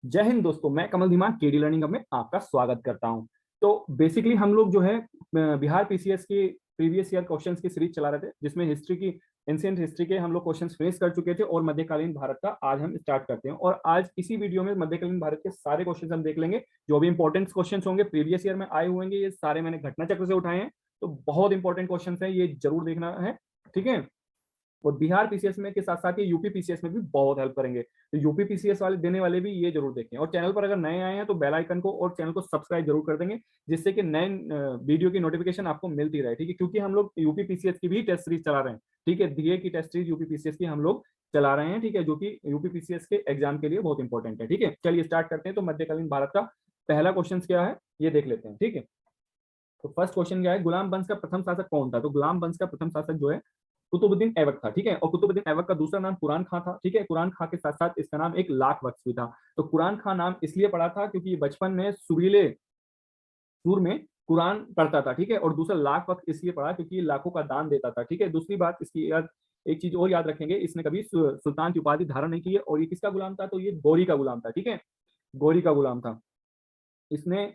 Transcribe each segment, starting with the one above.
जय हिंद दोस्तों, मैं कमल धीमान केडी लर्निंग हब में आपका स्वागत करता हूं। तो बेसिकली हम लोग जो है बिहार पीसीएस की प्रीवियस ईयर क्वेश्चंस की सीरीज चला रहे थे, जिसमें हिस्ट्री की एंशिएंट हिस्ट्री के हम लोग क्वेश्चंस फिनिश कर चुके थे और मध्यकालीन भारत का आज हम स्टार्ट करते हैं। और आज इसी वीडियो में मध्यकालीन भारत के सारे क्वेश्चंस हम देख लेंगे। जो भी इंपॉर्टेंट क्वेश्चंस होंगे प्रीवियस ईयर में आए होंगे, ये सारे मैंने घटना चक्र से उठाए हैं। तो बहुत इंपॉर्टेंट क्वेश्चन है, ये जरूर देखना है। ठीक है। और बिहार पीसीएस में के साथ साथ ये यूपी पीसीएस में भी बहुत हेल्प करेंगे। तो यूपी पीसीएस वाले देने वाले भी ये जरूर देखें। और चैनल पर अगर नए आए हैं तो बेल आइकन को और चैनल को सब्सक्राइब जरूर कर देंगे, जिससे कि नए वीडियो की नोटिफिकेशन आपको मिलती रहे। ठीक है, क्योंकि हम लोग यूपी पीसीएस की भी टेस्ट सीरीज चला रहे हैं। ठीक है, डीए की टेस्ट सीरीज यूपी पीसीएस की हम लोग चला रहे हैं। ठीक है, जो कि यूपी पीसीएस के एग्जाम के लिए बहुत इंपॉर्टेंट है। ठीक है, चलिए स्टार्ट करते हैं। तो मध्यकालीन भारत का पहला क्वेश्चन क्या है ये देख लेते हैं। ठीक है, तो फर्स्ट क्वेश्चन क्या है, गुलाम वंश का प्रथम शासक कौन था? तो गुलाम वंश का प्रथम शासक जो है कुतुबुद्दीन ऐबक था। ठीक है, और कुतुबुद्दीन ऐबक का दूसरा नाम कुरान खां था। ठीक है, कुरान खां के साथ साथ इसका नाम एक लाख वक्स भी था। तो कुरान खां नाम इसलिए पड़ा था क्योंकि बचपन में सुरीले सुर में कुरान पढ़ता था। ठीक है, और दूसरा लाख वक्त इसलिए पढ़ा क्योंकि ये लाखों का दान देता था। ठीक है, दूसरी बात इसकी याद, एक चीज और याद रखेंगे, इसने कभी सुल्तान की उपाधि धारण नहीं की है। और ये किसका गुलाम था? तो ये गौरी का गुलाम था। ठीक है, गौरी का गुलाम था इसने।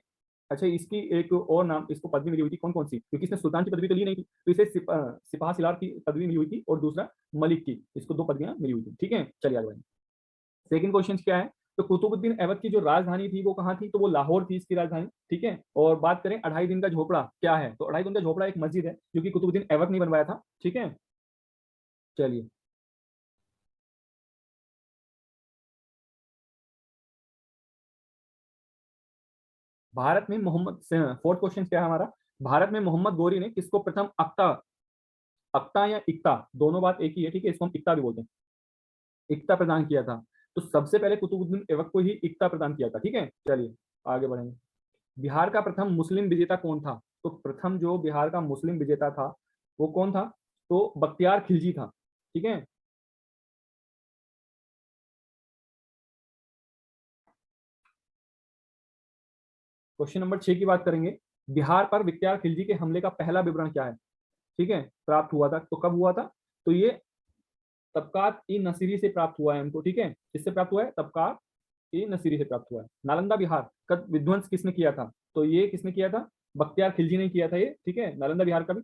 अच्छा, इसकी एक और नाम, इसको पदवी मिली हुई थी कौन कौन सी? क्योंकि इसने सुल्तान की पदवी तो ली नहीं थी, तो इसे सिपाह सिलार की पदवी मिली हुई थी और दूसरा मलिक की। इसको दो पदवियां मिली हुई थी। ठीक है, चलिए आगे बढ़ें। सेकंड क्वेश्चन क्या है, तो कुतुबुद्दीन ऐबक की जो राजधानी थी वो कहाँ थी? तो वो लाहौर थी इसकी राजधानी। ठीक है, और बात करें अढ़ाई दिन का झोपड़ा क्या है, तो अढ़ाई दिन का झोपड़ा एक मस्जिद है जो कि कुतुबुद्दीन ऐबक ने बनवाया था। ठीक है, चलिए भारत में मोहम्मद, फोर्थ क्वेश्चन क्या है हमारा, भारत में मोहम्मद गौरी ने किसको प्रथम अक्ता, अक्ता या इक्ता दोनों बात एक ही है। ठीक है, इसको हम इक्ता भी बोलते हैं, इक्ता प्रदान किया था। तो सबसे पहले कुतुबुद्दीन ऐबक को ही इक्ता प्रदान किया था। ठीक है, चलिए आगे बढ़ेंगे। बिहार का प्रथम मुस्लिम विजेता कौन था? तो प्रथम जो बिहार का मुस्लिम विजेता था वो कौन था? तो बख्तियार खिलजी था। ठीक है, क्वेश्चन नंबर 6 की बात करेंगे। बिहार पर बख्तियार खिलजी के हमले का पहला विवरण क्या है? ठीक है, प्राप्त हुआ था, तो कब हुआ था? तो ये तबकात ई नसीरी से प्राप्त हुआ है हमको। ठीक है, किससे प्राप्त हुआ है? तबकात ई नसीरी से प्राप्त हुआ है। नालंदा बिहार का विध्वंस किसने किया था? तो ये किसने किया था? बख्तियार खिलजी ने किया था ये। ठीक है, नालंदा बिहार का भी।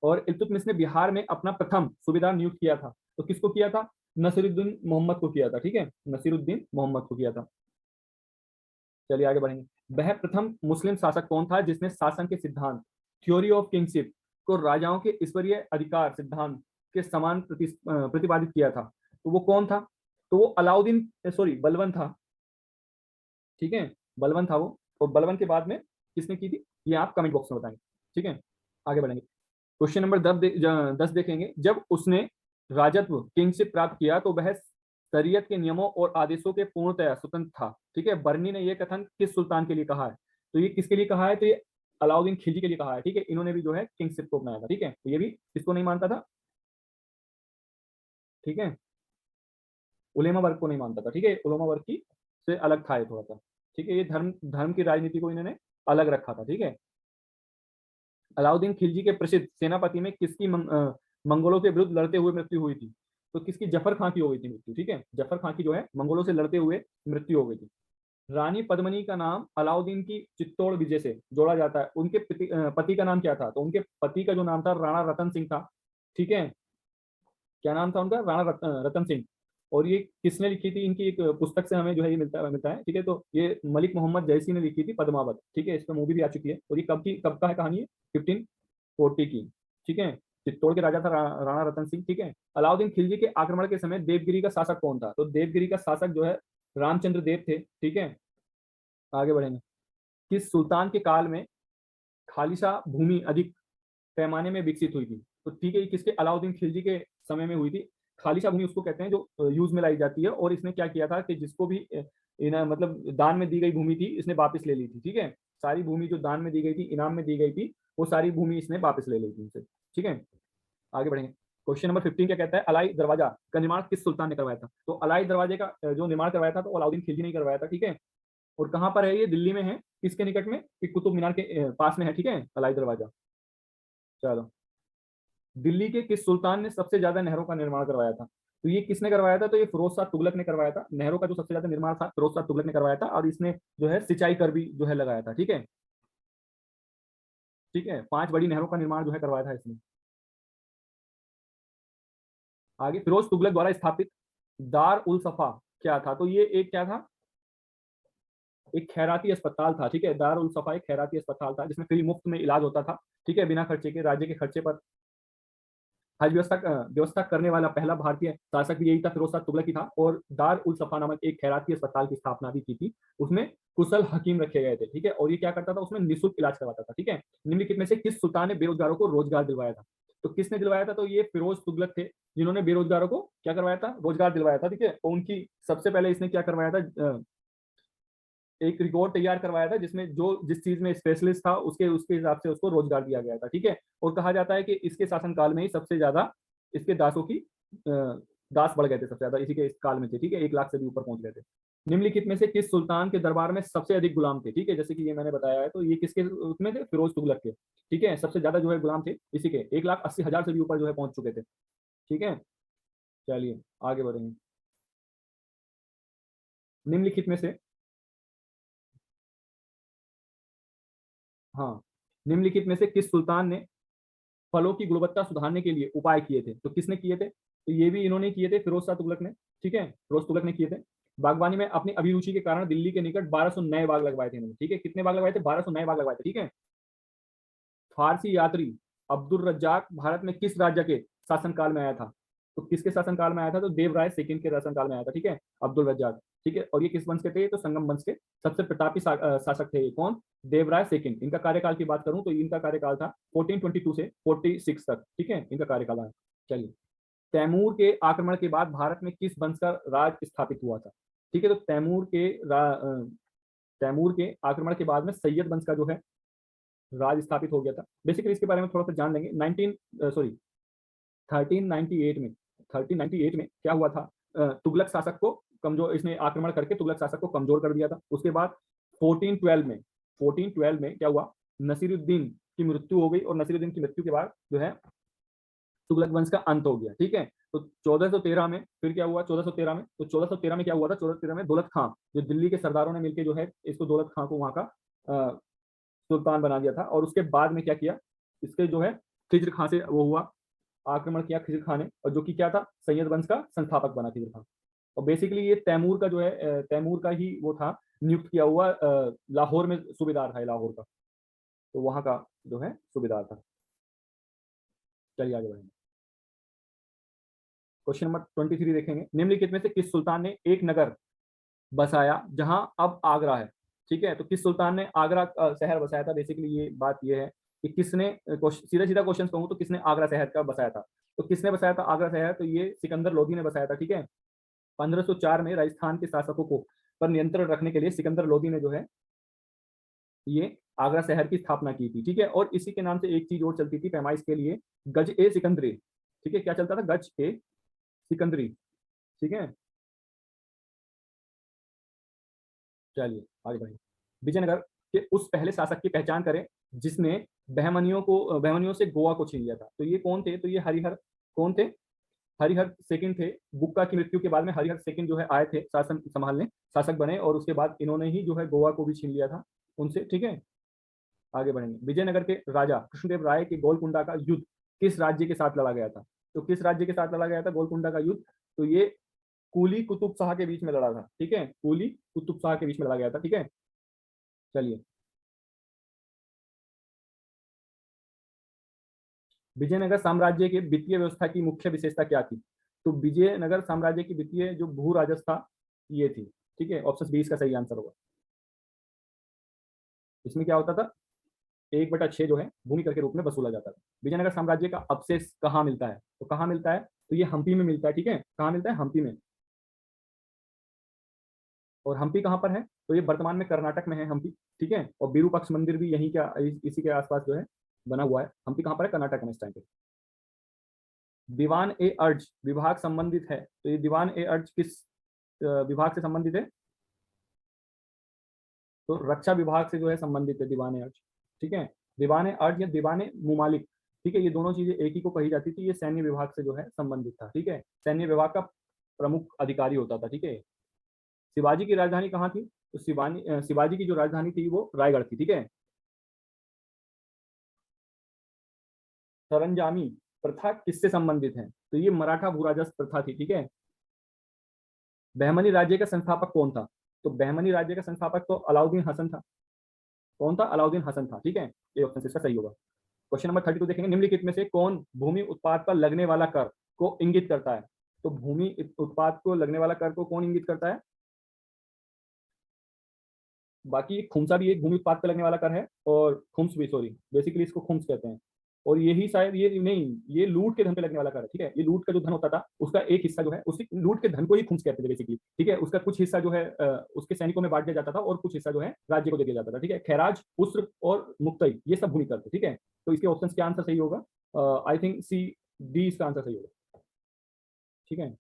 और इल्तुतमिश ने बिहार में अपना प्रथम सूबेदार नियुक्त किया था, तो किसको किया था? नसीरुद्दीन मोहम्मद को किया था। ठीक है, नसीरुद्दीन मोहम्मद को किया था। चलिए आगे बढ़ेंगे। वह प्रथम मुस्लिम शासक कौन था जिसने शासन के सिद्धांत, थ्योरी ऑफ किंगशिप, को राजाओं के ईश्वरीय अधिकार सिद्धांत के समान प्रतिपादित किया था? तो वो कौन था? तो वो अलाउद्दीन, सॉरी, बलबन था। ठीक है, बलबन था वो। और बलबन के बाद में किसने की थी, ये आप कमेंट बॉक्स में बताएंगे। ठीक है, आगे बढ़ेंगे। क्वेश्चन नंबर 10 देखेंगे। जब उसने राजत्व किंगशिप प्राप्त किया तो वह शरीयत के नियमों और आदेशों के पूर्णतया स्वतंत्र था। ठीक है, बर्नी ने यह कथन किस सुल्तान के लिए कहा है? तो ये किसके लिए कहा है? तो ये अलाउद्दीन खिलजी के लिए कहा है। ठीक है, इन्होंने भी जो है किंगशिप को अपनाया था। ठीक है, तो ये भी किसको नहीं मानता था? ठीक है, उलेमा वर्ग को नहीं मानता था। ठीक है, उलेमा वर्ग की से अलग था ये थोड़ा सा। ठीक है, ये धर्म धर्म की राजनीति को इन्होंने अलग रखा था। ठीक है, अलाउद्दीन खिलजी के प्रसिद्ध सेनापति में किसकी मंगोलों के विरुद्ध लड़ते हुए मृत्यु हुई थी? तो किसकी? जफर खां की हो गई थी मृत्यु। ठीक है, जफर खां की जो है मंगोलों से लड़ते हुए मृत्यु हो गई थी। रानी पद्मनी का नाम अलाउद्दीन की चित्तौड़ विजय से जोड़ा जाता है। उनके पति का नाम क्या था? तो उनके पति का जो नाम था राणा रतन सिंह था। ठीक है, क्या नाम था उनका? राणा रतन सिंह। और ये किसने लिखी थी? इनकी एक पुस्तक से हमें जो है ये मिलता है। ठीक है, तो ये मलिक मोहम्मद जैसी ने लिखी थी, पद्मावत। ठीक है, इस पर मूवी भी आ चुकी है। और ये कब का है कहानी है? 1540 की। ठीक है, चित्तौड़ के राजा था राणा रतन सिंह। ठीक है, अलाउद्दीन खिलजी के आक्रमण के समय देवगिरी का शासक कौन था? तो देवगिरी का शासक जो है रामचंद्र देव थे। ठीक है, आगे बढ़ेंगे। किस सुल्तान के काल में खालिशा भूमि अधिक पैमाने में विकसित हुई थी? तो ठीक है, ये किसके? अलाउद्दीन खिलजी के समय में हुई थी। खालिशा भूमि उसको कहते हैं जो यूज में लाई जाती है। और इसने क्या किया था कि जिसको भी मतलब दान में दी गई भूमि थी, इसने वापस ले ली थी। ठीक है, सारी भूमि जो दान में दी गई थी, इनाम में दी गई थी, वो सारी भूमि इसने वापस ले ली थी उनसे। ठीक है, आगे बढ़ेंगे। क्वेश्चन नंबर 15 क्या कहता है, अलाई दरवाजा का निर्माण किस सुल्तान ने करवाया था? तो अलाई दरवाजे का जो निर्माण करवाया था तो अलाउद्दीन खिलजी ने करवाया था। ठीक है, और कहाँ पर है? ये दिल्ली में है। किसके निकट में? कि कुतुब मीनार के पास में है। ठीक है, अलाई दरवाजा। चलो, दिल्ली के किस सुल्तान ने सबसे ज्यादा नहरों का निर्माण करवाया था? तो ये किसने करवाया था? तो ये फिरोज शाह तुगलक ने करवाया था। नहरों का जो सबसे ज्यादा निर्माण था फिरोज शाह तुगलक ने करवाया था, और इसने जो है सिंचाई कर भी जो है लगाया था। ठीक है, ठीक है, 5 बड़ी नहरों का निर्माण जो है करवाया था इसने। आगे, फिरोज तुगलक द्वारा स्थापित दार उल सफा क्या था? तो ये एक क्या था? एक खैराती अस्पताल था। ठीक है, दार उल सफा एक खैराती अस्पताल था जिसमें फ्री मुफ्त में इलाज होता था। ठीक है, बिना खर्चे के, राज्य के खर्चे पर हज व्यवस्था करने वाला पहला भारतीय शासक भी यही था, फिरोज शाह तुगलक ही था। और दार उल सफा नामक एक खैराती अस्पताल की स्थापना भी की थी। उसमें कुशल हकीम रखे गए थे। ठीक है, और ये क्या करता था? उसमें निःशुल्क इलाज करवाता था। ठीक है, निम्नलिखित में से किस सुल्तान ने बेरोजगारों को रोजगार दिलवाया था? तो किसने दिलवाया था? तो ये फिरोज तुगलक थे, जिन्होंने बेरोजगारों को क्या करवाया था? रोजगार दिलवाया था। ठीक है, और उनकी सबसे पहले इसने क्या करवाया था? एक रिकॉर्ड तैयार करवाया था जिसमें जो जिस चीज में स्पेशलिस्ट था उसके उसके हिसाब से उसको रोजगार दिया गया था। ठीक है, और कहा जाता है कि इसके शासनकाल में ही सबसे ज्यादा इसके दासों की दास बढ़ गए थे, सबसे ज्यादा इसी के इस काल में थे। ठीक है, 1 लाख से भी ऊपर पहुंच गए थे। निम्नलिखित में से किस सुल्तान के दरबार में सबसे अधिक गुलाम थे? ठीक है, जैसे कि ये मैंने बताया है, तो ये किसके उसमें थे? फिरोज तुगलक के। ठीक है, सबसे ज्यादा जो है गुलाम थे इसी के, 1,80,000 से भी ऊपर जो है पहुंच चुके थे। ठीक है, चलिए आगे बढ़ेंगे। निम्नलिखित में से, हाँ, निम्नलिखित में से किस सुल्तान ने फलों की गुणवत्ता सुधारने के लिए उपाय किए थे? तो किसने किए थे? तो ये भी इन्होंने किए थे, फिरोज शाह तुगलक ने। ठीक है, फिरोज तुगलक ने किए थे। बागवानी में अपनी अभिरुचि के कारण दिल्ली के निकट 1200 नए बाग लगवाए थे इन्होंने। ठीक है, कितने बाग लगवाए थे? 1200 नए बाग लगवाए थे। ठीक है, फारसी यात्री अब्दुल रज्जाक भारत में किस राज्य के शासनकाल में आया था? तो किसके शासनकाल में आया था? तो देवराय सेकंड के शासनकाल में आया था। ठीक है, अब्दुल रज्जाक। ठीक है, और ये किस वंश के थे? तो संगम वंश के सबसे प्रतापी शासक थे ये। कौन? देवराय सेकंड। इनका कार्यकाल की बात करूं तो इनका कार्यकाल था 1422 से 46 तक। ठीक है, इनका कार्यकाल है। चलिए, तैमूर के आक्रमण के बाद भारत में किस वंश का राज स्थापित हुआ था? ठीक है, तो तैमूर के आक्रमण के बाद में सैयद वंश का जो है राज स्थापित हो गया था। बेसिकली इसके बारे में थोड़ा सा जान लेंगे। 1398 में 1398 में क्या हुआ था? तुगलक शासक को कमजोर, इसने आक्रमण करके तुगलक शासक को कमजोर कर दिया था। उसके बाद 1412 में क्या हुआ? नसीरुद्दीन की मृत्यु हो गई, और नसीरुद्दीन की मृत्यु के बाद जो है तुगलक वंश का अंत हो गया। ठीक है, तो 1413 में फिर क्या हुआ? 1413 में, तो 1413 में क्या हुआ था? 1413 में दौलत खां, जो दिल्ली के सरदारों ने मिलकर जो है इसको दौलत खां को वहां का सुल्तान बना दिया था। और उसके बाद में क्या किया? इसके जो है खिज्र खां से वो हुआ, आक्रमण किया खिज्र खां ने, और जो कि क्या था? सैयद वंश का संस्थापक बना खिज्र खां। और बेसिकली ये तैमूर का जो है तैमूर का ही वो था, नियुक्त किया हुआ, लाहौर में सूबेदार था लाहौर का, तो वहां का जो है सूबेदार था। चलिए आगे बढ़ेंगे। क्वेश्चन नंबर 23 देखेंगे। निम्नलिखित में से किस सुल्तान ने एक नगर बसाया जहां अब आगरा है? ठीक है, तो किस सुल्तान ने आगरा शहर बसाया था? बेसिकली ये बात ये है कि किसने, सीधा सीधा क्वेश्चन कहूँ तो किसने आगरा शहर का बसाया था? तो किसने बसाया था आगरा शहर? तो ये सिकंदर लोधी ने बसाया था। ठीक है, 1504 में राजस्थान के शासकों को पर नियंत्रण रखने के लिए सिकंदर लोधी ने जो है ये आगरा शहर की स्थापना की थी। ठीक है, और इसी के नाम से एक चीज और चलती थी पैमाइश के लिए, गज ए सिकंदरी। ठीक है, क्या चलता था? गज ए सिकंदरी। ठीक है, चलिए आगे बढ़िए। विजयनगर के उस पहले शासक की पहचान करें जिसने बहमनियों से गोवा को छीन लिया था। तो ये कौन थे? तो ये हरिहर, कौन थे? हरिहर सेकंड थे। बुक्का की मृत्यु के बाद में हरिहर सेकंड जो है आए थे शासन संभालने, शासक बने, और उसके बाद इन्होंने ही जो है गोवा को भी छीन लिया था उनसे। ठीक है, आगे बढ़ेंगे। विजयनगर के राजा कृष्णदेव राय के गोलकुंडा का युद्ध किस राज्य के साथ लड़ा गया था? तो किस राज्य के साथ लड़ा गया था गोलकुंडा का युद्ध? तो ये कुली कुतुब शाह के बीच में लड़ा था। ठीक है, कुली कुतुब शाह के बीच में लड़ा गया था। ठीक है, चलिए। विजयनगर साम्राज्य के वित्तीय व्यवस्था की मुख्य विशेषता क्या थी? तो विजयनगर साम्राज्य की वित्तीय जो भू राजस्था ये थी। ठीक है, ऑप्शन बी इसका सही आंसर होगा। इसमें क्या होता था? 1/6 जो है भूमि कर के रूप में वसूला जाता था। विजयनगर साम्राज्य का अवशेष कहाँ मिलता है? तो कहाँ मिलता है? तो ये हम्पी में मिलता है। ठीक है, कहाँ मिलता है? हम्पी में। और हम्पी कहाँ पर है? तो ये वर्तमान में कर्नाटक में है हम्पी। ठीक है, और विरूपक्ष मंदिर भी यहीं क्या इसी के आसपास जो है बना हुआ है। हम्पी कहाँ पर है? कर्नाटक में इस टाइम पे। दीवान ए अर्ज विभाग संबंधित है, तो ये दीवान ए अर्ज किस विभाग से संबंधित है? तो रक्षा विभाग से जो है संबंधित है दीवान ए अर्ज। ठीक है, दीवान ए अर्ज या दीवान ए मुमालिक ठीक है, ये दोनों चीजें एक ही को कही जाती थी। ये सैन्य विभाग से जो है संबंधित था। ठीक है, सैन्य विभाग का प्रमुख अधिकारी होता था। ठीक है, शिवाजी की राजधानी कहाँ थी? तो शिवाजी की जो राजधानी थी वो रायगढ़ थी। ठीक है, सरंजामी प्रथा किससे संबंधित है? तो ये मराठा भूराजस्व प्रथा थी। ठीक है, बहमनी राज्य का संस्थापक कौन था? तो बहमनी राज्य का संस्थापक तो अलाउद्दीन हसन था। कौन था? अलाउद्दीन हसन था। ठीक है, ये ऑप्शन इसका सही होगा। क्वेश्चन नंबर 32 देखेंगे, निम्नलिखित में से कौन भूमि उत्पाद पर लगने वाला कर को इंगित करता है? तो भूमि उत्पाद को लगने वाला कर को कौन इंगित करता है? बाकी खुमसा भी एक भूमि उत्पाद पर लगने वाला कर है, और खुम्स भी, सॉरी, बेसिकली इसको खुम्स कहते हैं। और यही शायद ये नहीं, ये लूट के धन पे लगने वाला कर है। ठीक है, ये लूट का जो धन होता था उसका एक हिस्सा जो है, उसी लूट के धन को ही खुम्स कहते थे बेसिकली। ठीक है, उसका कुछ हिस्सा जो है उसके सैनिकों में बांट दिया जाता था, और कुछ हिस्सा जो है राज्य को दे दिया जाता था। ठीक है, खैराज, उस्र और मुक्तई ये सब भूमि कर थे। ठीक है, तो इसके ऑप्शन क्या आंसर सही होगा? आई थिंक सी, डी इसका आंसर सही होगा। ठीक है,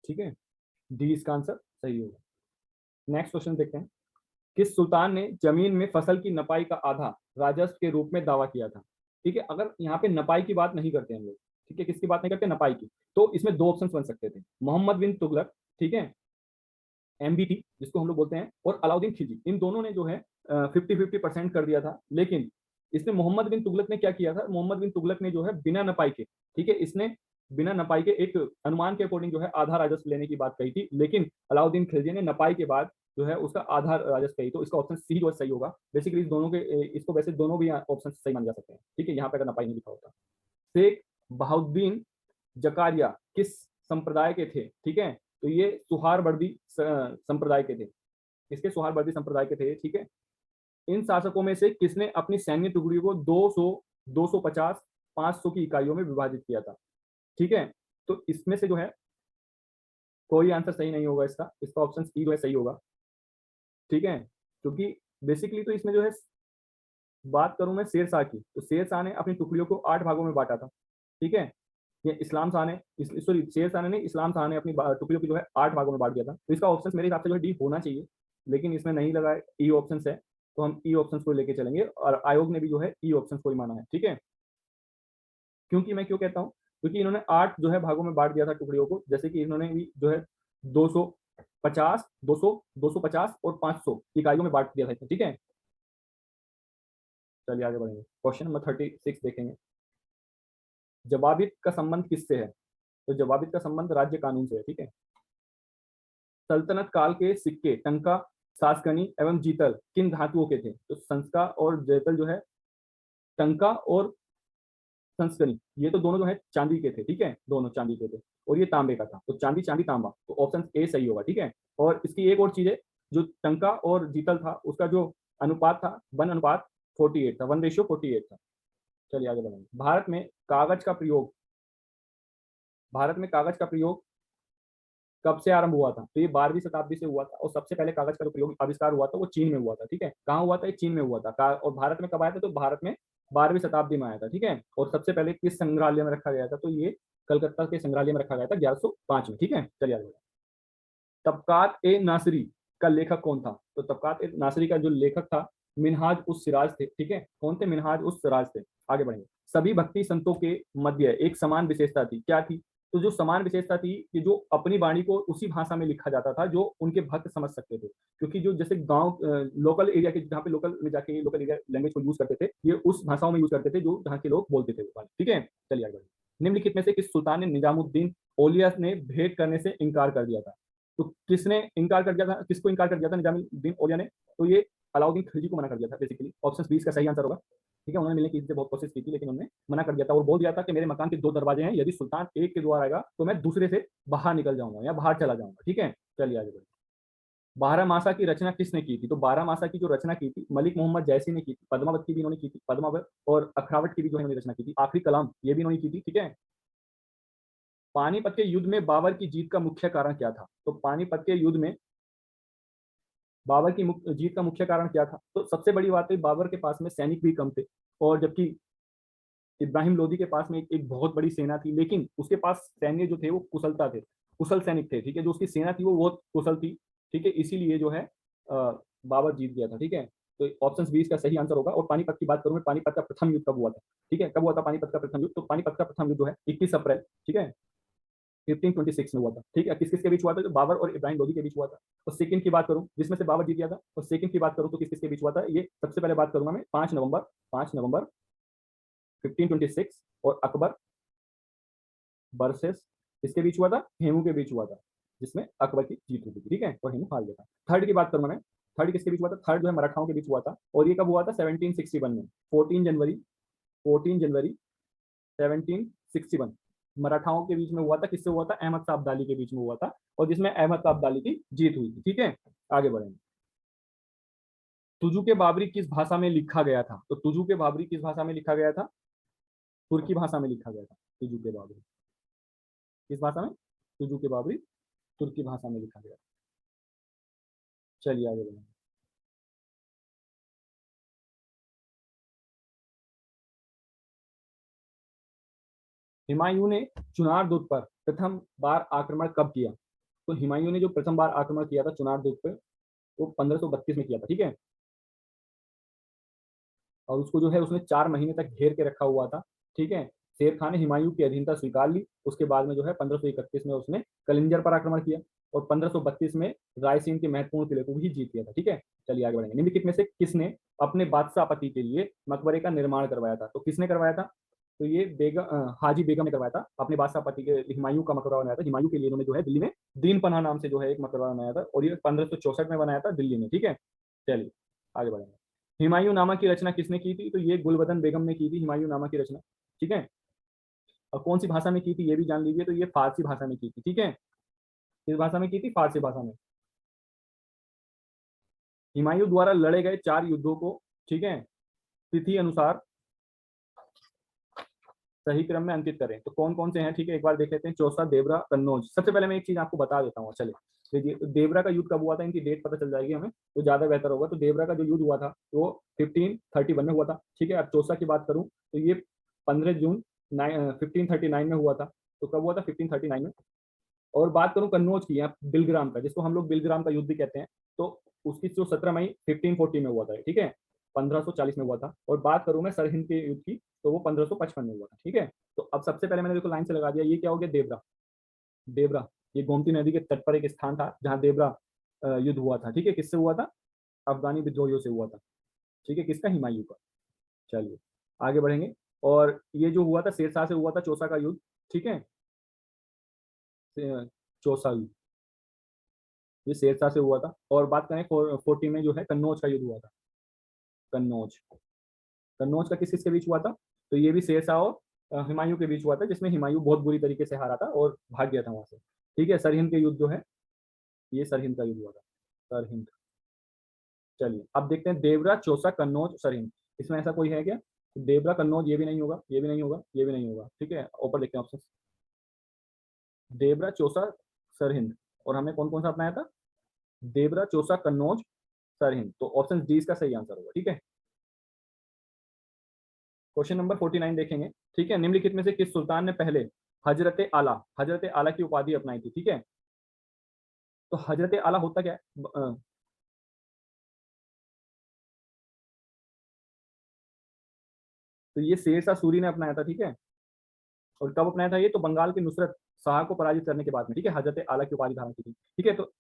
ठीक है, डी इसका आंसर सही होगा। नेक्स्ट क्वेश्चन देखते हैं, किस सुल्तान ने जमीन में फसल की नपाई का आधा राजस्व के रूप में दावा किया था? ठीक है, अगर यहाँ पे नपाई की बात नहीं करते हम लोग, ठीक है, किसकी बात नहीं करते, नपाई की, तो इसमें दो ऑप्शन बन सकते थे, मोहम्मद बिन तुगलक, ठीक है, एमबीटी जिसको हम लोग बोलते हैं, और अलाउद्दीन खिलजी। इन दोनों ने जो है 50-50% कर दिया था। लेकिन इसमें मोहम्मद बिन तुगलक ने क्या किया था? मोहम्मद बिन तुगलक ने जो है बिना नपाई के, ठीक है, इसने बिना नपाई के एक अनुमान के अकॉर्डिंग जो है आधा राजस्व लेने की बात कही थी। लेकिन अलाउद्दीन खिलजी ने नपाई के बाद जो है उसका आधा राजस्व कही। तो इसका ऑप्शन सी जो सही होगा। बेसिकली इस दोनों के इसको वैसे दोनों भी ऑप्शन सही माने जा सकते हैं। ठीक है, यहाँ पे अगर नपाई नहीं लिखा होता। शेख बहाउद्दीन जकारिया किस संप्रदाय के थे? ठीक है, तो ये सुहारवर्दी संप्रदाय के थे। किसके? सुहारवर्दी संप्रदाय के थे। ठीक है, इन शासकों में से किसने अपनी सैन्य टुकड़ियों को 200, 250, 500 की इकाइयों में विभाजित किया था? ठीक है, तो इसमें से जो है कोई आंसर सही नहीं होगा इसका। इसका ऑप्शन सी जो है सही होगा। ठीक है, क्योंकि बेसिकली तो इसमें जो है बात करूं मैं शेरशाह की, तो शेरशाह ने अपनी टुकड़ियों को 8 भागों में बांटा था। ठीक है, ये इस्लाम शाह ने, सॉरी, शेरशाह ने नहीं, इस्लाम शाह ने अपनी टुकड़ियों को जो है 8 भागों में बांट दिया था। तो इसका ऑप्शन मेरे हिसाब से जो है डी होना चाहिए, लेकिन इसमें नहीं लगा है, ई ऑप्शन है। तो हम ई ऑप्शन को लेके चलेंगे, और आयोग ने भी जो है ई ऑप्शन को ही माना है। ठीक है, क्योंकि मैं क्यों कहता हूँ, क्योंकि इन्होंने 8 जो है भागों में बांट दिया था टुकड़ियों को, जैसे कि इन्होंने भी जो है 250, 200, 250 और 500 इकाइयों में बांट दिया था। ठीक है, चलिए आगे बढ़ेंगे। क्वेश्चन नंबर 36 देखेंगे, जवाबित का संबंध किससे है? तो जवाबित का संबंध राज्य कानून से है। ठीक है, सल्तनत काल के सिक्के टंका, सासकनी एवं जीतल किन धातुओं के थे? तो संस्का और जैतल जो है, टंका और संस्कनी, ये तो दोनों जो है चांदी के थे। ठीक है, दोनों चांदी के थे, और ये तांबे का था। तो चांदी चांदी तांबा, तो ऑप्शन ए सही होगा। ठीक है, और इसकी एक और चीज है, जो टंका और जीतल था उसका जो अनुपात था 1:48 था, 1:48 था। चलिए आगे बढ़ेंगे। भारत में कागज का प्रयोग कब से आरंभ हुआ था? तो ये 12वीं शताब्दी से हुआ था, और सबसे पहले कागज का प्रयोग आविष्कार हुआ था वो चीन में हुआ था। ठीक है, कहाँ हुआ था? ये चीन में हुआ था। और भारत में कब आया था? तो भारत में 12वीं शताब्दी में आया था। ठीक है, और सबसे पहले किस संग्रहालय में रखा गया था? तो ये कलकत्ता के संग्रहालय में रखा गया था 1105 में। ठीक है, चलिए आगे। तबकात ए नासिरी का लेखक कौन था? तो तबकात ए नासिरी का जो लेखक था मिनहाज उस सिराज थे। ठीक है, कौन थे? मिनहाज उस सिराज थे। आगे बढ़ेंगे। सभी भक्ति संतों के मध्य एक समान विशेषता थी, क्या थी? तो जो समान विशेषता थी कि जो अपनी वाणी को उसी भाषा में लिखा जाता था जो उनके भक्त समझ सकते थे। क्योंकि जो जैसे गांव लोकल एरिया के, जहाँ पे लोकल में जाके लोकल एरिया लैंग्वेज को यूज करते थे, ये उस भाषाओं में यूज करते थे जो जहाँ के लोग बोलते थे। ठीक है, चलिए आगे बढ़ेंगे। निम्नलिखित में से किस सुल्तान ने निजामुद्दीन औलिया ने भेंट करने से इनकार कर दिया था? तो किसने इनकार कर दिया था? किसको इनकार कर दिया था निजामुद्दीन औलिया ने? तो ये अलाउद्दीन खिलजी को मना कर दिया था बेसिकली। ऑप्शन 20 का सही आंसर होगा। ठीक है, उन्होंने मिलने की बहुत कोशिश की थी, लेकिन उन्होंने मना कर दिया था और बोल दिया था कि मेरे मकान के 2 दरवाजे हैं, यदि सुल्तान एक के द्वार आएगा तो मैं दूसरे से बाहर निकल जाऊंगा या बाहर चला जाऊंगा। ठीक है, चलिए आगे बढ़िए। 12 मासा की रचना किसने की थी? तो 12 मासा की जो रचना की थी मलिक मोहम्मद जैसी ने की थी। पद्मावत की भी इन्होंने की थी, पद्मावत और अखरावट की भी जो है इन्होंने रचना की थी। आखिरी कलाम ये भी इन्होंने की थी। ठीक है, पानीपत के युद्ध में बाबर की जीत का मुख्य कारण क्या था? तो पानीपत के युद्ध में बाबर की जीत का मुख्य कारण क्या था? तो सबसे बड़ी बात है बाबर के पास में सैनिक भी कम थे, और जबकि इब्राहिम लोदी के पास में एक बहुत बड़ी सेना थी, लेकिन उसके पास सैन्य जो थे वो कुशलता थे, कुशल सैनिक थे, ठीक है, जो उसकी सेना थी वो बहुत कुशल थी, ठीक है, इसीलिए जो है बाबर जीत गया था, ठीक है। तो ऑप्शन बी इसका सही आंसर होगा। और पानीपत की बात करूं मैं, पानीपत का प्रथम युद्ध कब हुआ था, ठीक है, कब हुआ था पानीपत का प्रथम युद्ध? तो पानीपत का प्रथम युद्ध जो है 21 अप्रैल, ठीक है, 1526 में हुआ था, ठीक है। किस किस के बीच हुआ था? तो बाबर और इब्राहिम लोदी के बीच हुआ था। और सेकंड की बात करूं जिसमें से बाबर जीत गया था, और सेकंड की बात करूं तो किस किस के बीच हुआ था, ये सबसे पहले बात करूंगा मैं 5 नवंबर 1526, और अकबर वर्सेस इसके बीच हुआ था, हेमू के बीच हुआ था, जिसमें अकबर की जीत हुई थी, ठीक है, और हेमू हार गया था। थर्ड की बात करूंगा मैं, थर्ड किसके बीच हुआ था? थर्ड जो है मराठाओं के बीच हुआ था, और ये कब हुआ था? 1761 में, 14 जनवरी, 14 जनवरी 1761 मराठाओं के बीच में हुआ था। किससे हुआ था? अहमद साहब अब्दाली के बीच में हुआ था, और जिसमें अहमद साहब अब्दाली की जीत हुई थी, ठीक है। आगे बढ़ेंगे। तुजु के बाबरी किस भाषा में लिखा गया था? तो तुजु के बाबरी किस भाषा में लिखा गया था? तुर्की भाषा में लिखा गया था तुजु के बाबरी। किस भाषा में? तुजु के बाबरी तुर्की भाषा में लिखा गया। चलिए आगे बढ़ेंगे। हुमायूं ने चुनार दुर्ग पर प्रथम बार आक्रमण कब किया? तो हुमायूं ने जो प्रथम बार आक्रमण किया था चुनार दुर्ग पे, वो 1532 में किया था, ठीक है। और उसको जो है उसने 4 महीने तक घेर के रखा हुआ था, ठीक है। शेर खान ने हुमायूं की अधीनता स्वीकार ली। उसके बाद में जो है 1531 में उसने कलिंजर पर आक्रमण किया, और 1532 में रायसीन के महत्वपूर्ण किले को भी जीत लिया था, ठीक है। चलिए आगे बढ़ेंगे। निम्नलिखित में से किसने अपने बादशाह पति के लिए मकबरे का निर्माण करवाया था? तो किसने करवाया था? तो ये हाजी बेगम ने करवाया था। अपने बादशाह पति के हुमायूं का मकबरा बनाया था। हुमायूं के लिए उन्होंने जो है दिल्ली में दीन पनाह नाम से जो है एक मकबरा बनाया था, और ये 1564 में बनाया था दिल्ली में, ठीक है। चलिए आगे बढ़ेंगे। हुमायूं नामा की रचना किसने की थी? तो ये गुलबदन बेगम ने की थी हुमायूं नामा की रचना, ठीक है। और कौन सी भाषा में की थी ये भी जान लीजिए, तो ये फारसी भाषा में की थी, ठीक है। किस भाषा में की थी? फारसी भाषा में। हुमायूं द्वारा लड़े गए 4 युद्धों को, ठीक है, तिथि अनुसार सही क्रम में अंकित करें। तो कौन कौन से हैं, ठीक है, एक बार देख लेते हैं। चौसा, देवरा, कन्नौज। सबसे पहले मैं एक चीज आपको बता देता हूँ, चलिए देखिए, तो देवरा का युद्ध कब हुआ था, इनकी डेट पता चल जाएगी हमें तो ज्यादा बेहतर होगा। तो देवरा का जो युद्ध हुआ था वो 1531 में हुआ था, ठीक है। अब चौसा की बात करूं तो ये 15 जून 1539 में हुआ था। तो कब हुआ था? 1539 में। और बात करूं कन्नौज की, यहाँ बिलग्राम का, जिसको हम लोग बिलग्राम का युद्ध भी कहते हैं, तो उसकी जो 17 मई 1540 में हुआ था, ठीक है, 1540 में हुआ था। और बात करूं मैं सरहिंद के युद्ध की, तो वो 1555 में हुआ था, ठीक है। तो अब सबसे पहले मैंने देखो लाइन से लगा दिया, ये क्या हो गया? देवरा। देवरा ये गोमती नदी के तट पर एक स्थान था जहाँ देवरा युद्ध हुआ था, ठीक है। किससे हुआ था? अफगानी विद्रोहियों से हुआ था, ठीक है। किसका? हुमायूं का। चलिए आगे बढ़ेंगे। और ये जो हुआ था शेरशाह से हुआ था, चौसा का युद्ध, ठीक है। चौसा युद्ध ये शेरशाह से हुआ था। और बात करें 40 में जो है कन्नौज का युद्ध हुआ था। कन्नौज, कन्नौज का किस किस के बीच हुआ था? तो ये भी शेरशाह और हुमायूं के बीच हुआ था, जिसमें हुमायूं बहुत बुरी तरीके से हारा था और भाग गया था वहां से, ठीक है। सरहिंद के युद्ध जो है, ये सरहिंद का युद्ध हुआ था, सरहिंद। चलिए अब देखते हैं देवरा, चौसा, कन्नौज, सरहिंद, इसमें ऐसा कोई है क्या? देवरा, कन्नौज ये भी नहीं होगा, ये भी नहीं होगा, ये भी नहीं होगा, ठीक है। ऊपर देखते हैं ऑप्शन। देवरा, चौसा, सरहिंद, और हमने कौन कौन सा अपनाया था? देवरा, चौसा, कन्नौज, सरहिंद। तो ऑप्शन डी इसका सही आंसर होगा, ठीक है। क्वेश्चन नंबर 49 देखेंगे, ठीक है। निम्नलिखित में से किस सुल्तान ने पहले हजरत आला की उपाधि अपनाई थी, ठीक है। तो हजरत आला होता क्या है? तो ये शेरशाह सूरी ने अपनाया था, ठीक है। और कब अपनाया था ये? तो बंगाल के नुसरत शाह को पराजित करने के बाद में, ठीक है, हजरत आला की उपाधि धारण की थी, ठीक है। तो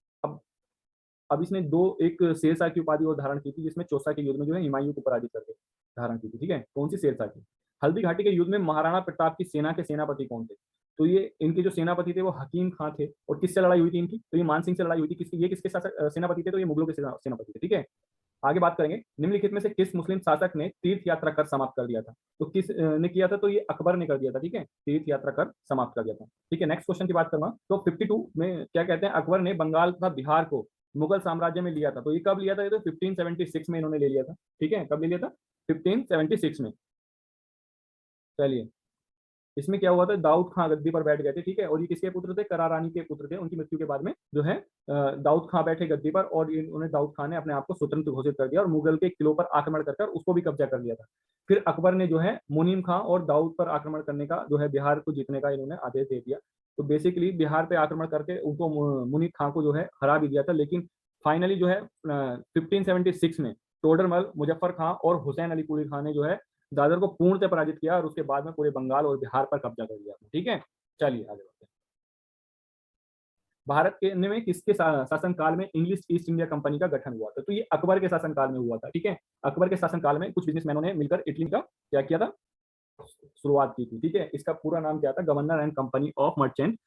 अब इसने दो, एक शेरशाह की उपाधि और धारण की थी, जिसमें चौसा के युद्ध में जो है हुमायूं को पराजित करके धारण की थी, ठीक है। कौन सी? शेरशाह की। हल्दी घाटी के युद्ध में महाराणा प्रताप की सेना के सेनापति कौन थे? तो ये इनके जो सेनापति थे वो हकीम खां थे। और किससे लड़ाई हुई थी इनकी? तो ये मान सिंह से लड़ाई हुई थी। किसकी? ये किसके सेनापति थे? तो ये मुगलों के सेनापति थे, ठीक है। आगे बात करेंगे। निम्नलिखित में से किस मुस्लिम शासक ने तीर्थ यात्रा कर समाप्त कर दिया था? तो किस ने किया था? तो ये अकबर ने कर दिया था, ठीक है, तीर्थ यात्रा कर समाप्त कर दिया था, ठीक है। नेक्स्ट क्वेश्चन की बात करूंगा। तो 52 में क्या कहते हैं, अकबर ने बंगाल तथा बिहार को मुगल साम्राज्य में लिया था। तो ये कब लिया था? ये तो 1576 में इन्होंने ले लिया था, ठीक है। कब ले लिया था? 1576 में। चलिए इसमें क्या हुआ था, दाऊद खां गद्दी पर बैठ गए थे, ठीक है, और ये किसके पुत्र थे, करा रानी के पुत्र थे। उनकी मृत्यु के बाद में जो है दाऊद खां बैठे गद्दी पर, और उन्हें दाऊद खां ने अपने आप को स्वतंत्र घोषित कर दिया और मुगल के किलों पर आक्रमण कर उसको भी कब्जा कर लिया था। फिर अकबर ने जो है मुनीम खां और दाऊद पर आक्रमण करने का जो है बिहार को जीतने का इन्होंने आदेश दे दिया। तो बेसिकली बिहार पे आक्रमण करके उनको मुनीम खां को जो है हरा भी दिया था, लेकिन फाइनली जो है 1576 में टोडरमल, मुजफ्फर खां और हुसैन अली कुली खान ने जो है दादर को पूर्णतः पराजित किया और उसके बाद में पूरे बंगाल और बिहार पर कब्जा कर लिया। ठीक है, चलिए आगे बढ़ते हैं। भारत के में किसके शासनकाल में इंग्लिश ईस्ट इंडिया कंपनी का गठन हुआ था? तो ये अकबर के शासनकाल में हुआ था। ठीक है, अकबर के शासनकाल में कुछ बिजनेसमैनों ने मिलकर इटली का क्या किया था, शुरुआत की थी। ठीक है, इसका पूरा नाम क्या था, governor and company of merchant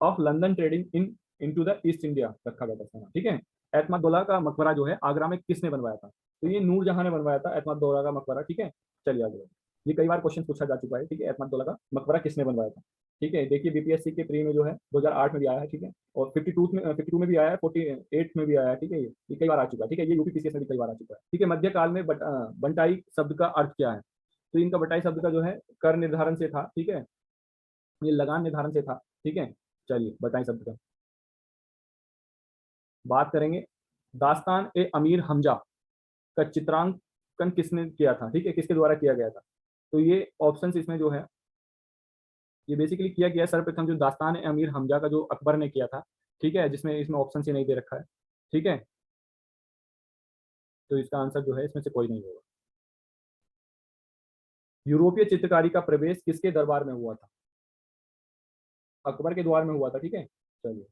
of London trading in into the east India रखा गया था। ठीक है, एतमादुल्ला का मकबरा जो है आगरा में किसने बनवाया था? तो ये नूरजहां ने बनवाया था एतमादुल्ला का मकबरा। ठीक है, चलिए आगे, ये कई बार क्वेश्चन पूछा जा चुका है। ठीक है, एतमादुल्ला का मकबरा किसने बनवाया था? ठीक है, देखिए बीपीएससी के प्री में जो है 2008 में भी आया है। ठीक है, और 52 में भी आया है, 48 में भी आया है। ठीक है, ये कई बार आ चुका है। ठीक है, ये यूपी पीसीएस में भी कई बार आ चुका है। ठीक है, मध्यकाल में बंटाई शब्द का अर्थ क्या है? तो इनका बटाई शब्द का जो है कर निर्धारण से था। ठीक है, ये लगान निर्धारण से था। ठीक है, चलिए बटाई शब्द का बात करेंगे। दास्तान ए अमीर हमजा का चित्रांकन किसने किया था? ठीक है, किसके द्वारा किया गया था? तो ये ऑप्शन इसमें जो है, ये बेसिकली किया गया सर्वप्रथम जो दास्तान ए अमीर हमजा का जो अकबर ने किया था। ठीक है, जिसमें इसमें ऑप्शन से नहीं दे रखा है। ठीक है, तो इसका आंसर जो है इसमें से कोई नहीं होगा। यूरोपीय चित्रकारी का प्रवेश किसके दरबार में हुआ था? अकबर के द्वार में हुआ था। ठीक है, चलिए।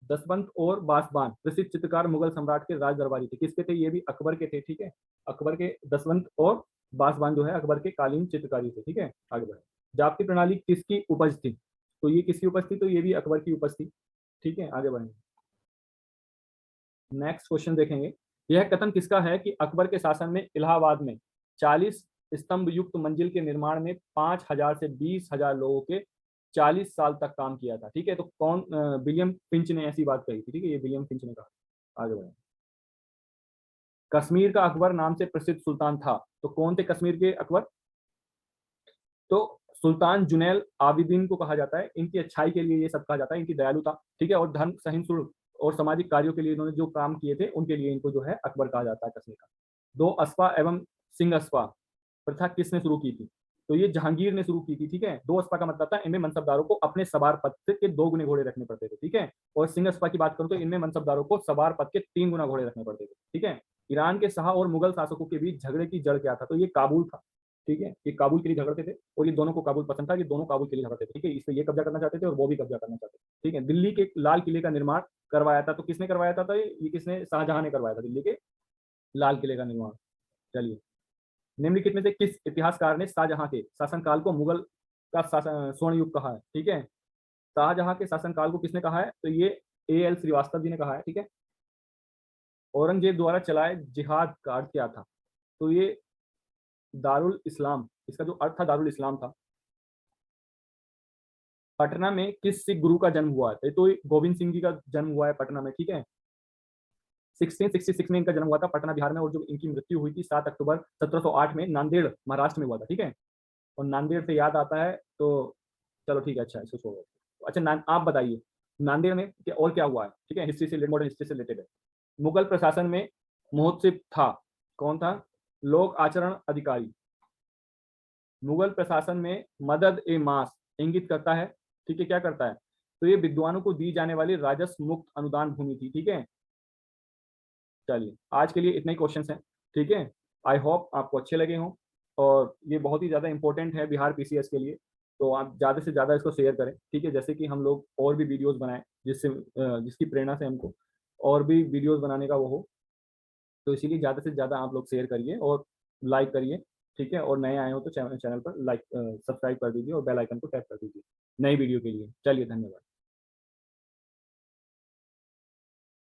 दसवंत और बासबान प्रसिद्ध चित्रकार मुगल सम्राट के राज दरबारी थे, किसके थे? ये भी अकबर के थे। ठीक है, अकबर के दसवंत और बासबान जो है अकबर के कालीन चित्रकारी थे। ठीक है, आगे बढ़े। जाप्ती प्रणाली किसकी उपज थी? तो ये किसकी उपज थी? तो ये भी अकबर की उपज थी। ठीक है, आगे बढ़ेंगे। नेक्स्ट क्वेश्चन देखेंगे। यह कथन किसका है कि अकबर के शासन में इलाहाबाद में 40 स्तंभ युक्त मंजिल के निर्माण में 5,000 से 20,000 लोगों के 40 साल तक काम किया था? ठीक है, तो कौन? विलियम फिंच ने ऐसी बात कही थी। ठीक है, ये विलियम फिंच ने कहा। आगे बढ़े। कश्मीर का अकबर नाम से प्रसिद्ध सुल्तान था, तो कौन थे कश्मीर के अकबर? तो सुल्तान जुनैल आबिदीन को कहा जाता है। इनकी अच्छाई के लिए ये सब कहा जाता है, इनकी दयालुता। ठीक है, और धर्म सहिष्णुता और सामाजिक कार्यों के लिए इन्होंने जो काम किए थे उनके लिए इनको जो है अकबर कहा जाता है कश्मीर का। दो अस्पा एवं सिंह अस्पा प्रथा किसने शुरू की थी? तो ये जहांगीर ने शुरू की थी। ठीक है, दो अस्पा का मतलब था इनमें मनसबदारों को अपने सवार पद के 2 गुने घोड़े रखने पड़ते थे। ठीक है, और सिंह अस्पा की बात करूं तो इनमें मनसबदारों को सवार पद के 3 गुना घोड़े रखने पड़ते थे। ठीक है, ईरान के शाह और मुगल शासकों के बीच झगड़े की जड़ क्या था? तो ये काबुल था। ठीक है, ये काबुल के लिए झगड़ते थे और ये दोनों को काबुल पसंद था, ये दोनों काबुल के लिए झगड़ते थे। ठीक है, इससे ये कब्जा करना चाहते थे और वो भी कब्जा करना चाहते थे। ठीक है, दिल्ली के लाल किले का निर्माण करवाया था, तो किसने करवाया था? तो ये किसने? शाहजहां ने करवाया था दिल्ली के लाल किले का निर्माण। चलिए, निम्नलिखित में से किस इतिहासकार ने शाहजहां के शासनकाल को मुगल का स्वर्ण युग कहा है? ठीक है, शाहजहां के शासनकाल को किसने कहा है? तो ये एएल श्रीवास्तव जी ने कहा है। ठीक है, औरंगजेब द्वारा चलाए जिहाद का अर्थ क्या था? तो ये दारुल इस्लाम, इसका जो अर्थ था दारुल इस्लाम था। पटना में किस सिख गुरु का जन्म हुआ है? तो गोविंद सिंह जी का जन्म हुआ है पटना में। ठीक है, 1666 में इनका जन्म हुआ था पटना बिहार में, और जो इनकी मृत्यु हुई थी 7 अक्टूबर 1708 में नांदेड़ महाराष्ट्र में हुआ था। ठीक है, और नांदेड़ से याद आता है तो चलो ठीक है, अच्छा इसको छोड़ो। अच्छा, आप बताइए नांदेड़ में क्या और क्या हुआ है? ठीक है, हिस्ट्री से, मॉडर्न हिस्ट्री से रिलेटेड है। मुगल प्रशासन में महोत्सव था, कौन था? लोक आचरण अधिकारी। मुगल प्रशासन में मदद ए मास इंगित करता है। ठीक है, क्या करता है? तो ये विद्वानों को दी जाने वाली राजस्व मुक्त अनुदान भूमि थी। ठीक है, चलिए आज के लिए इतने ही क्वेश्चन हैं। ठीक है, आई होप आपको अच्छे लगे हों, और ये बहुत ही ज़्यादा इंपॉर्टेंट है बिहार पीसीएस के लिए, तो आप ज़्यादा से ज़्यादा इसको शेयर करें। ठीक है, जैसे कि हम लोग और भी वीडियोस बनाएं जिससे जिसकी प्रेरणा से हमको और भी वीडियोस बनाने का वो हो, तो इसीलिए ज़्यादा से ज़्यादा आप लोग शेयर करिए और लाइक करिए। ठीक है, और नए आए हो तो चैनल पर लाइक सब्सक्राइब कर दीजिए और बेल आइकन को टैप कर दीजिए नई वीडियो के लिए। चलिए, धन्यवाद।